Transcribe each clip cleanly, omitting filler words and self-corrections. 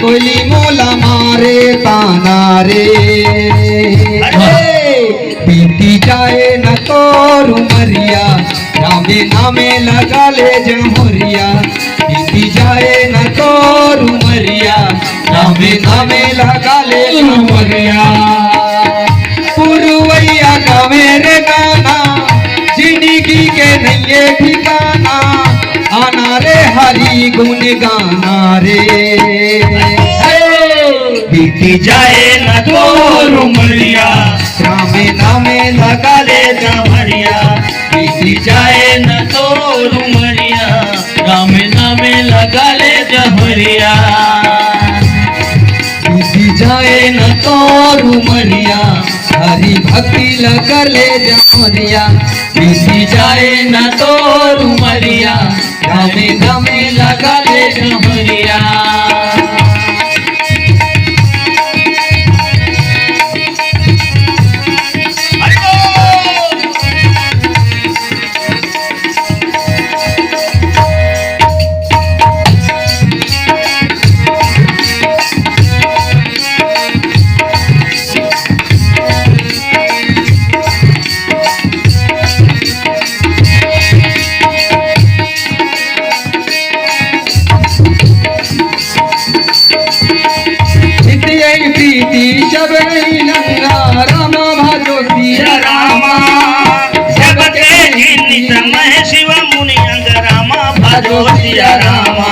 कोयली मोला मारे ताना रे। बीती जाए न तोर उमरिया रामे नामे लगा ले जमुरिया। बीती जाए न तोर उमरिया रामे नामे लगा ले जमुरिया। पुरवैया का मेरे गाना जिंदगी के नये ठिकाना आना रे हरी गुण गाना रे। बीती जाए न तोर उमरिया रामे नामे लगा ले जमुरिया। बीती जाए न तोर उमरिया रामे नामे लगा ले जमुरिया। बीती जाए न तोर उमरिया हरी भक्ति लगा ले जमुरिया। बीती जाए न तोर उमरिया रामे नामे लगा ले जमुरिया। प्रीति शबरी नंगा रामा भजो सिया रामा। जगते नित मह शिव मुनि अंग रामा भजो सिया रामा।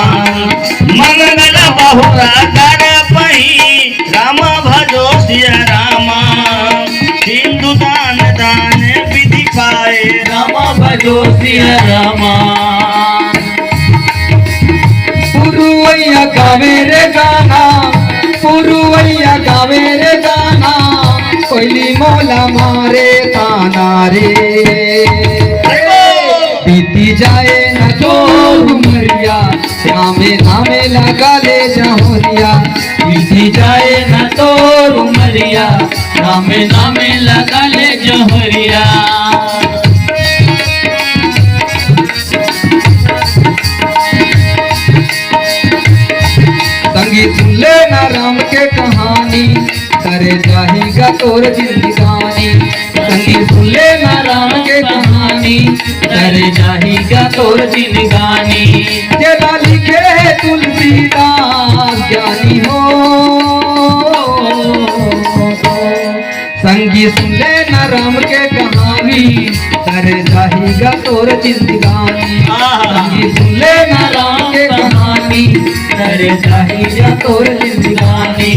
मंगल बहुरा कर पही रामा भजो सिया रामा। हिंदू दान दान विधि पाए रामा भजो सिया रामा। पुरवैया का मेरे गाना पुरवैया का मेरे गाना कोयली मोला मारे ताना रे। बीती जाए न तोर उमरिया रामे नामे लगा ले जमुरिया। बीती जाए न तोर उमरिया रामे नामे लगा ले जमुरिया। संगीत सुन ले ना राम के कहानी करे जाहिगा तोर जिंदगानी। संगीत सुन ले ना राम के कहानी करे जाहिगा तोर जिंदगानी। तेरा लिखे है तुलसीदास ज्ञानी हो। संगीत सुन ले ना राम के कहानी करे जाहिगा तोर जिंदगानी। संगीत सुन ले ना राम के कहानी करे जाहिगा तोर जिंदगानी।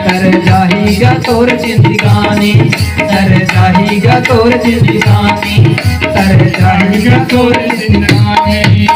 कर जाहिगा तोर जिंदगानी। करे जाहिगा तोर जिंदगानी। कर जाहिगा तोर जिंदगानी।